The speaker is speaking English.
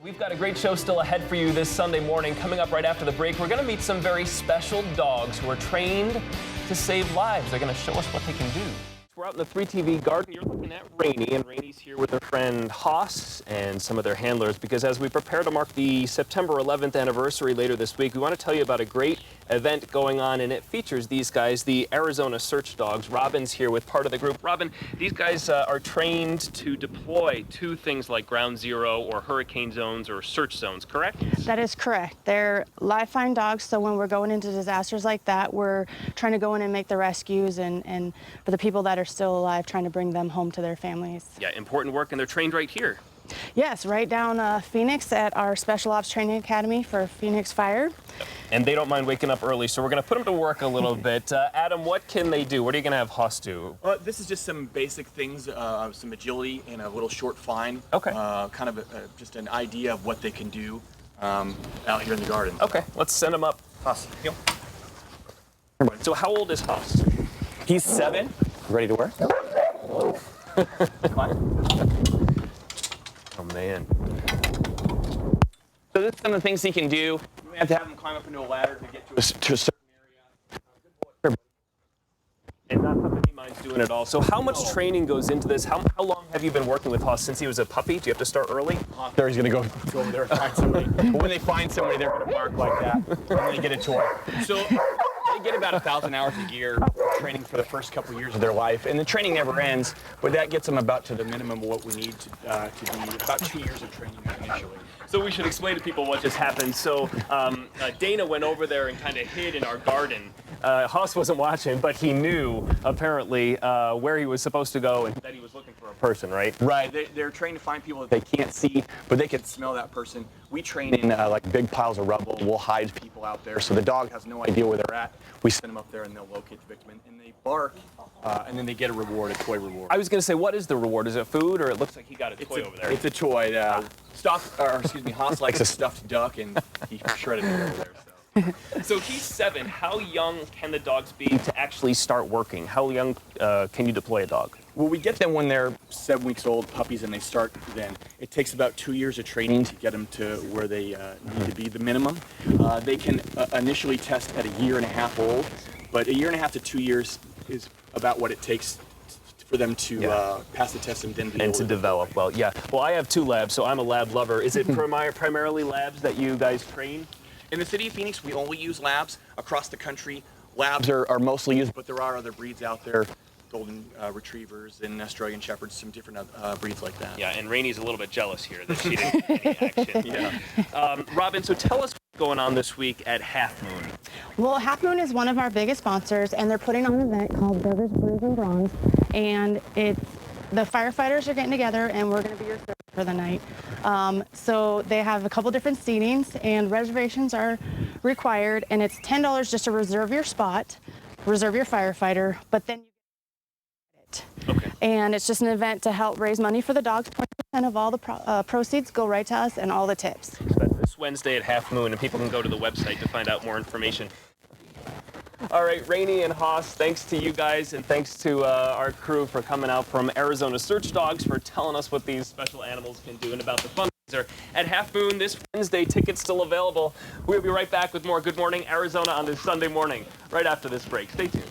We've got a great show still ahead for you this Sunday morning. Coming up right after the break, we're going to meet some very special dogs who are trained to save lives. They're going to show us what they can do. We're out in the 3TV garden. You're looking at Rainey, and Rainey's here with her friend Haas and some of their handlers, because as we prepare to mark the September 11th anniversary later this week, we want to tell you about a great event going on, and it features these guys, the Arizona Search Dogs. Robin's here with part of the group. Robin, these guys are trained to deploy to things like Ground Zero or hurricane zones or search zones, correct? That is correct. They're live find dogs, so when we're going into disasters like that, we're trying to go in and make the rescues, and for the people that are still alive, trying to bring them home to their families. Yeah, important work, and they're trained right here. Yes, right down Phoenix at our Special Ops Training Academy for Phoenix Fire. And they don't mind waking up early, so we're going to put them to work a little bit. Adam, what can they do? What are you going to have Haas do? This is just some basic things, some agility and a little short find. Okay. Kind of just an idea of what they can do out here in the garden. Okay, let's send them up. Haas. Yep. So how old is Haas? He's 7. Ready to work? Oh, man. So that's some of the things he can do. You may have to have him climb up into a ladder to get to a certain area. And not something he minds doing at all. So how much training goes into this? How long have you been working with Haas? Since he was a puppy? Do you have to start early? There he's going to go over there and find somebody. But when they find somebody, they're going to bark like that. And they get a toy. So they get about 1,000 hours a year training for the first couple of years of their life. And the training never ends, but that gets them about to the minimum of what we need to be about 2 years of training initially. So we should explain to people what just happened. So Dana went over there and kind of hid in our garden. Haas wasn't watching, but he knew, apparently, where he was supposed to go and that he was looking for a person, right? Right. They're trained to find people that they can't see, but they can smell that person. We train in like big piles of rubble. We'll hide people out there, so the dog has no idea where they're at. We send them up there, and they'll locate the victim, and they bark, and then they get a reward, a toy reward. I was going to say, what is the reward? Is it food, or it looks like he got a toy over there? It's a toy. Haas likes a stuffed duck, and he shredded it over there. So he's 7. How young can the dogs be to actually start working? How young can you deploy a dog? Well, we get them when they're 7 weeks old, puppies, and they start then. It takes about 2 years of training to get them to where they need to be, the minimum. They can initially test at 1.5 years old, but 1.5 years to 2 years is about what it takes for them to pass the test and then be able to develop. Well, yeah. Well, I have 2 labs, so I'm a lab lover. Is it primarily labs that you guys train? In the city of Phoenix, we only use labs. Across the country, labs are mostly used, but there are other breeds out there, golden retrievers and Australian shepherds, some different breeds like that. Yeah, and Rainey's a little bit jealous here that she didn't get any action. Yeah. Robin, so tell us what's going on this week at Half Moon. Well, Half Moon is one of our biggest sponsors, and they're putting on an event called Brews, and Brawn, and the firefighters are getting together, and we're going to be your service for the night. So they have a couple different seatings, and reservations are required, and it's $10 just to reserve your spot, reserve your firefighter, but then you get it. Okay. And it's just an event to help raise money for the dogs. 20% of all the proceeds go right to us, and all the tips. So that's this Wednesday at Half Moon, and people can go to the website to find out more information. All right, Rainey and Haas, thanks to you guys, and thanks to our crew for coming out from Arizona Search Dogs for telling us what these special animals can do and about the fundraiser at Half Moon this Wednesday. Tickets still available. We'll be right back with more Good Morning Arizona on this Sunday morning, right after this break. Stay tuned.